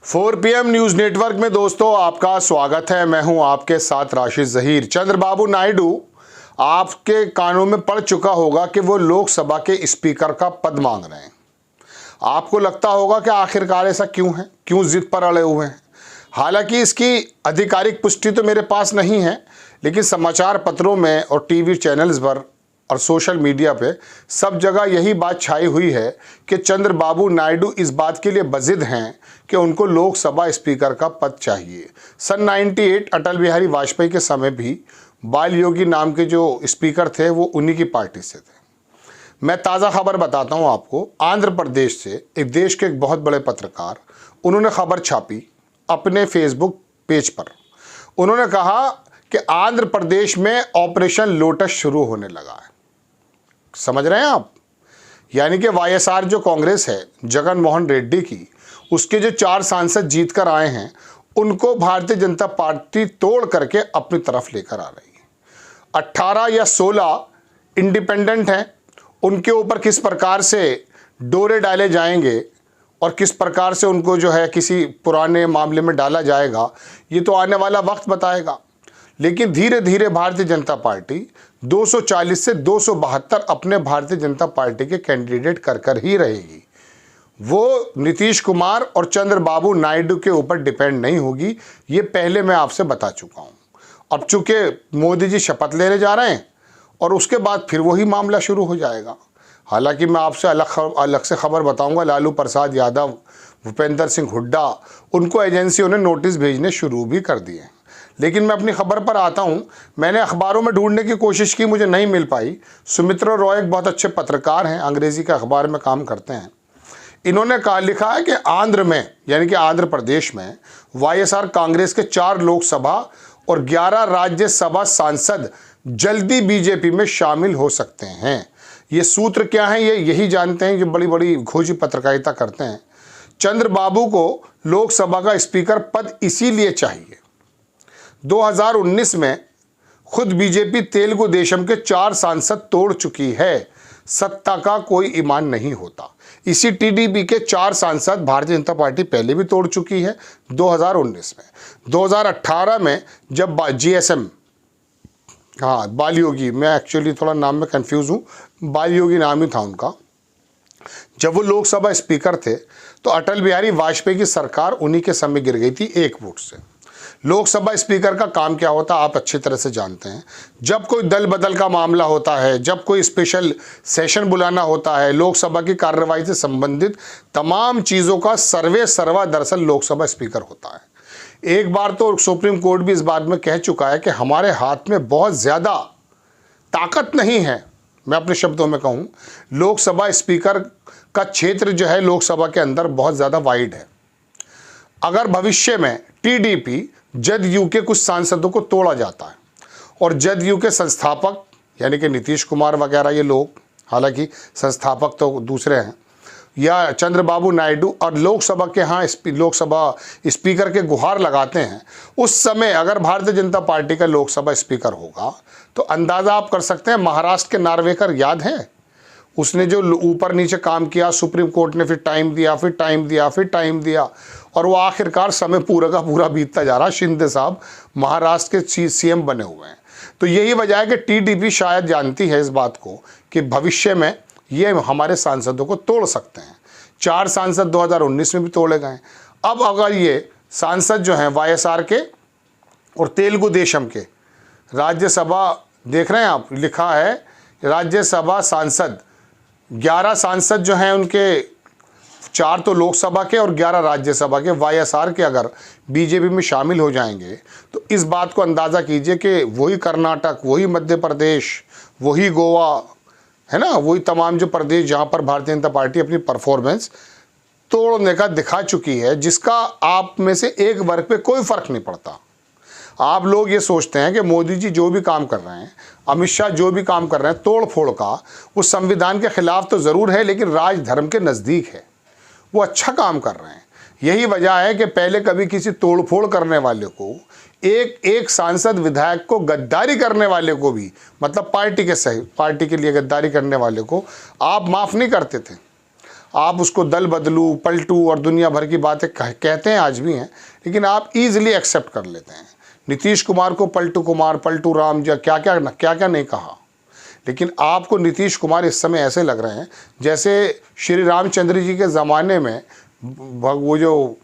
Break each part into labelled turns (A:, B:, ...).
A: 4 PM news network में दोस्तों आपका स्वागत है। मैं हूं आपके साथ राशिद जहीर। चंद्रबाबू नायडू आपके कानों में पड़ चुका होगा कि वो लोकसभा के स्पीकर का पद मांग रहे हैं। आपको लगता होगा कि आखिरकार ऐसा क्यों है, क्यों जिद पर अड़े हुए हैं। हालांकि इसकी आधिकारिक पुष्टि तो मेरे पास नहीं है, लेकिन समाचार पत्रों में और टीवी चैनल्स पर और सोशल मीडिया पे सब जगह यही बात छाई हुई है कि चंद्रबाबू नायडू इस बात के लिए बजिद हैं कि उनको लोकसभा स्पीकर का पद चाहिए। सन 98 अटल बिहारी वाजपेयी के समय भी बाल योगी नाम के जो स्पीकर थे वो उन्हीं की पार्टी से थे। मैं ताज़ा खबर बताता हूँ आपको। आंध्र प्रदेश से एक देश के एक बहुत बड़े पत्रकार, उन्होंने खबर छापी अपने फेसबुक पेज पर। उन्होंने कहा कि आंध्र प्रदेश में ऑपरेशन लोटस शुरू होने लगा है। समझ रहे हैं आप? यानी कि वाईएसआर जो कांग्रेस है जगन मोहन रेड्डी की, उसके जो 4 सांसद जीत कर आए हैं उनको भारतीय जनता पार्टी तोड़ करके अपनी तरफ लेकर आ रही है। 18 या 16 इंडिपेंडेंट हैं, उनके ऊपर किस प्रकार से डोरे डाले जाएंगे और किस प्रकार से उनको जो है किसी पुराने मामले में डाला जाएगा, ये तो आने वाला वक्त बताएगा। लेकिन धीरे धीरे भारतीय जनता पार्टी 240 से 272 अपने भारतीय जनता पार्टी के कैंडिडेट कर ही रहेगी। वो नीतीश कुमार और चंद्रबाबू नायडू के ऊपर डिपेंड नहीं होगी, ये पहले मैं आपसे बता चुका हूँ। अब चूंकि मोदी जी शपथ लेने जा रहे हैं और उसके बाद फिर वही मामला शुरू हो जाएगा। हालांकि मैं आपसे अलग से खबर बताऊंगा। लालू प्रसाद यादव, भूपेंद्र सिंह हुड्डा, उनको एजेंसियों ने नोटिस भेजने शुरू भी कर दिए। लेकिन मैं अपनी खबर पर आता हूं। मैंने अखबारों में ढूंढने की कोशिश की, मुझे नहीं मिल पाई। सुमित्रा रॉय एक बहुत अच्छे पत्रकार हैं, अंग्रेजी के अखबार में काम करते हैं। इन्होंने लिखा है कि आंध्र में, यानी कि आंध्र प्रदेश में वाईएसआर कांग्रेस के 4 लोकसभा और 11 राज्यसभा सांसद जल्दी बीजेपी में शामिल हो सकते हैं। ये सूत्र क्या है, ये यही जानते हैं जो बड़ी बड़ी खोजी पत्रकारिता करते हैं। चंद्रबाबू को लोकसभा का स्पीकर पद इसीलिए चाहिए। 2019 में खुद बीजेपी तेलुगु देशम के 4 सांसद तोड़ चुकी है। सत्ता का कोई ईमान नहीं होता। इसी टीडीपी के 4 सांसद भारतीय जनता पार्टी पहले भी तोड़ चुकी है 2019 में। 2018 में जब जीएसएम, बाल योगी, मैं एक्चुअली थोड़ा नाम में कंफ्यूज हूँ, बाल योगी नाम ही था उनका, जब वो लोकसभा स्पीकर थे तो अटल बिहारी वाजपेयी की सरकार उन्हीं के समय गिर गई थी 1 वोट से। लोकसभा स्पीकर का काम क्या होता है आप अच्छी तरह से जानते हैं। जब कोई दल बदल का मामला होता है, जब कोई स्पेशल सेशन बुलाना होता है, लोकसभा की कार्रवाई से संबंधित तमाम चीज़ों का सर्वा दरअसल लोकसभा स्पीकर होता है। एक बार तो सुप्रीम कोर्ट भी इस बात में कह चुका है कि हमारे हाथ में बहुत ज़्यादा ताकत नहीं है। मैं अपने शब्दों में कहूँ, लोकसभा स्पीकर का क्षेत्र जो है लोकसभा के अंदर बहुत ज़्यादा वाइड है। अगर भविष्य में टीडीपी जदयू के कुछ सांसदों को तोड़ा जाता है और जदयू के संस्थापक यानी कि नीतीश कुमार वगैरह ये लोग, हालांकि संस्थापक तो दूसरे हैं, या चंद्रबाबू नायडू और लोकसभा के लोकसभा स्पीकर के गुहार लगाते हैं, उस समय अगर भारतीय जनता पार्टी का लोकसभा स्पीकर होगा तो अंदाज़ा आप कर सकते हैं। महाराष्ट्र के नार्वेकर याद है, उसने जो ऊपर नीचे काम किया, सुप्रीम कोर्ट ने फिर टाइम दिया, फिर टाइम दिया, फिर टाइम दिया, और वो आखिरकार समय पूरा का पूरा बीतता जा रहा। शिंदे साहब महाराष्ट्र के सीएम बने हुए हैं। तो यही वजह है कि टीडीपी शायद जानती है इस बात को कि भविष्य में ये हमारे सांसदों को तोड़ सकते हैं। 4 सांसद 2019 में भी तोड़े गए। अब अगर ये सांसद जो हैं वाईएसआर के और तेलुगु देशम के राज्यसभा, देख रहे हैं आप, लिखा है राज्यसभा सांसद 11 सांसद जो हैं उनके 4 तो लोकसभा के और 11 राज्यसभा के वाईएसआर के अगर बीजेपी में शामिल हो जाएंगे तो इस बात को अंदाज़ा कीजिए कि वही कर्नाटक, वही मध्य प्रदेश, वही गोवा है ना, वही तमाम जो प्रदेश जहां पर भारतीय जनता पार्टी अपनी परफॉर्मेंस तोड़ने का दिखा चुकी है, जिसका आप में से एक वर्ग पे कोई फ़र्क नहीं पड़ता। आप लोग ये सोचते हैं कि मोदी जी जो भी काम कर रहे हैं, अमित शाह जो भी काम कर रहे हैं तोड़ फोड़ का, वो संविधान के खिलाफ तो ज़रूर है लेकिन राजधर्म के नज़दीक है, वो अच्छा काम कर रहे हैं। यही वजह है कि पहले कभी किसी तोड़फोड़ करने वाले को, एक सांसद विधायक को गद्दारी करने वाले को भी, मतलब पार्टी के लिए गद्दारी करने वाले को आप माफ़ नहीं करते थे। आप उसको दल बदलू पलटू और दुनिया भर की बातें कहते हैं, आज भी हैं, लेकिन आप ईजिली एक्सेप्ट कर लेते हैं। नीतीश कुमार को पलटू कुमार, पलटू राम, जो क्या क्या नहीं कहा, लेकिन आपको नीतीश कुमार इस समय ऐसे लग रहे हैं जैसे श्री रामचंद्र जी के ज़माने में वो जो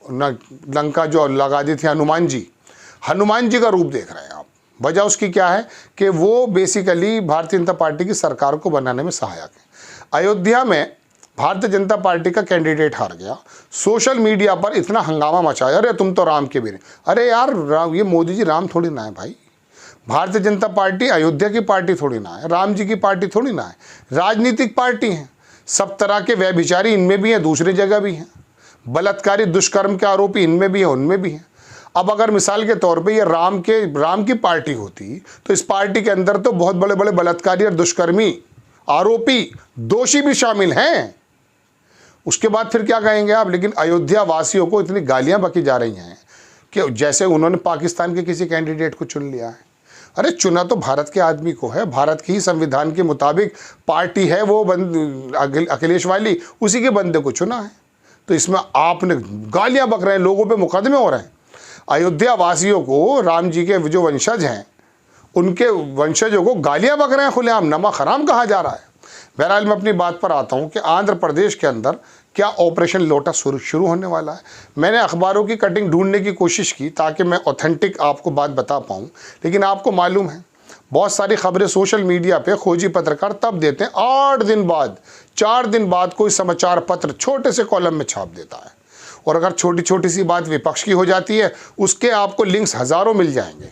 A: लंका जो लगा दी थी हनुमान जी का रूप देख रहे हैं आप। वजह उसकी क्या है कि वो बेसिकली भारतीय जनता पार्टी की सरकार को बनाने में सहायक है। अयोध्या में भारतीय जनता पार्टी का कैंडिडेट हार गया, सोशल मीडिया पर इतना हंगामा मचाया, अरे तुम तो राम के वीर। अरे यार ये मोदी जी राम थोड़ी ना है भाई, भारतीय जनता पार्टी अयोध्या की पार्टी थोड़ी ना है, राम जी की पार्टी थोड़ी ना है, राजनीतिक पार्टी है। सब तरह के व्यभिचारी इनमें भी हैं, दूसरी जगह भी हैं, बलात्कारी दुष्कर्म के आरोपी इनमें भी हैं, उनमें भी हैं। अब अगर मिसाल के तौर पे ये राम की पार्टी होती तो इस पार्टी के अंदर तो बहुत बड़े बड़े बलात्कारी और दुष्कर्मी आरोपी दोषी भी शामिल हैं। उसके बाद फिर क्या कहेंगे आप। लेकिन अयोध्या वासियों को इतनी गालियां बकी जा रही हैं कि जैसे उन्होंने पाकिस्तान के किसी कैंडिडेट को चुन लिया है। अरे चुना तो भारत के आदमी को है, भारत की ही संविधान के मुताबिक पार्टी है वो अखिलेश वाली, उसी के बंदे को चुना है। तो इसमें आपने गालियां बक रहे हैं, लोगों पे मुकदमे हो रहे हैं। अयोध्या वासियों को राम जी के जो वंशज हैं उनके वंशजों को गालियां बक रहे हैं, खुलेआम नमक हराम कहा जा रहा है। बहरहाल मैं अपनी बात पर आता हूं कि आंध्र प्रदेश के अंदर क्या ऑपरेशन लोटस शुरू होने वाला है। मैंने अखबारों की कटिंग ढूंढने की कोशिश की ताकि मैं ऑथेंटिक आपको बात बता पाऊं, लेकिन आपको मालूम है बहुत सारी खबरें सोशल मीडिया पे खोजी पत्रकार तब देते हैं 8 दिन बाद, 4 दिन बाद कोई समाचार पत्र छोटे से कॉलम में छाप देता है। और अगर छोटी छोटी सी बात विपक्ष की हो जाती है उसके आपको लिंक्स हज़ारों मिल जाएंगे,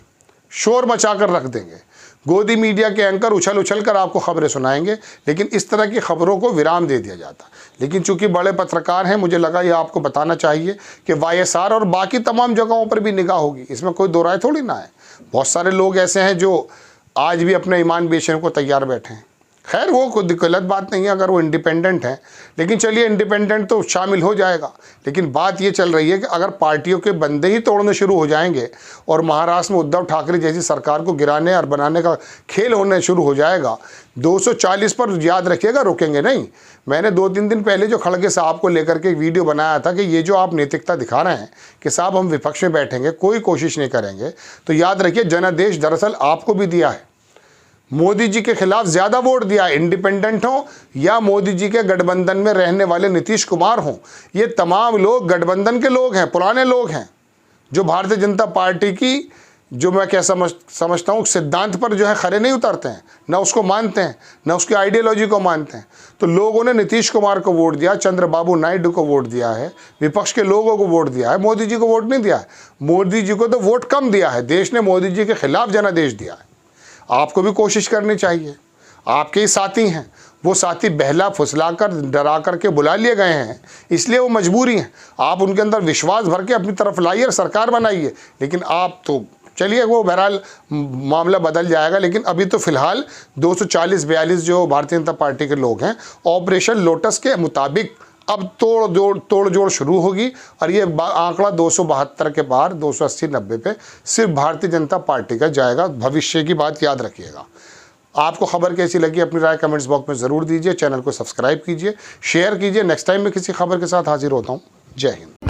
A: शोर मचा कर रख देंगे। गोदी मीडिया के एंकर उछल कर आपको खबरें सुनाएंगे, लेकिन इस तरह की खबरों को विराम दे दिया जाता। लेकिन चूंकि बड़े पत्रकार हैं, मुझे लगा ये आपको बताना चाहिए कि YSR और बाकी तमाम जगहों पर भी निगाह होगी, इसमें कोई दो राय थोड़ी ना है। बहुत सारे लोग ऐसे हैं जो आज भी अपने ईमान बेचने को तैयार बैठे हैं। खैर वो कोई गलत बात नहीं है अगर वो इंडिपेंडेंट है, लेकिन चलिए इंडिपेंडेंट तो शामिल हो जाएगा। लेकिन बात ये चल रही है कि अगर पार्टियों के बंदे ही तोड़ने शुरू हो जाएंगे और महाराष्ट्र में उद्धव ठाकरे जैसी सरकार को गिराने और बनाने का खेल होने शुरू हो जाएगा, 240 पर याद रखिएगा रुकेंगे नहीं। मैंने 2-3 दिन पहले जो खड़गे साहब को लेकर के वीडियो बनाया था कि ये जो आप नैतिकता दिखा रहे हैं कि साहब हम विपक्ष में बैठेंगे, कोई कोशिश नहीं करेंगे, तो याद रखिए जनादेश दरअसल आपको भी दिया है। मोदी जी के खिलाफ ज़्यादा वोट दिया, इंडिपेंडेंट हो या मोदी जी के गठबंधन में रहने वाले नीतीश कुमार हों, ये तमाम लोग गठबंधन के लोग हैं, पुराने लोग हैं, जो भारतीय जनता पार्टी की जो मैं क्या समझता हूँ सिद्धांत पर जो है खरे नहीं उतरते हैं, ना उसको मानते हैं, ना उसकी आइडियोलॉजी को मानते हैं। तो लोगों ने नीतीश कुमार को वोट दिया, चंद्रबाबू नायडू को वोट दिया है, विपक्ष के लोगों को वोट दिया है, मोदी जी को वोट नहीं दिया है। मोदी जी को तो वोट कम दिया है, देश ने मोदी जी के खिलाफ जनादेश दिया है। आपको भी कोशिश करनी चाहिए, आपके ही साथी हैं, वो साथी बहला फुसला कर डरा करके बुला लिए गए हैं, इसलिए वो मजबूरी हैं। आप उनके अंदर विश्वास भर के अपनी तरफ लाइए, सरकार बनाइए। लेकिन आप तो चलिए वो बहरहाल मामला बदल जाएगा, लेकिन अभी तो फिलहाल 240-42 जो भारतीय जनता पार्टी के लोग हैं, ऑपरेशन लोटस के मुताबिक अब तोड़ जोड़ शुरू होगी और ये आंकड़ा 272 के बाहर 280-90 पे सिर्फ भारतीय जनता पार्टी का जाएगा। भविष्य की बात याद रखिएगा। आपको खबर कैसी लगी अपनी राय कमेंट्स बॉक्स में ज़रूर दीजिए। चैनल को सब्सक्राइब कीजिए, शेयर कीजिए। नेक्स्ट टाइम मैं किसी खबर के साथ हाजिर होता हूँ। जय हिंद।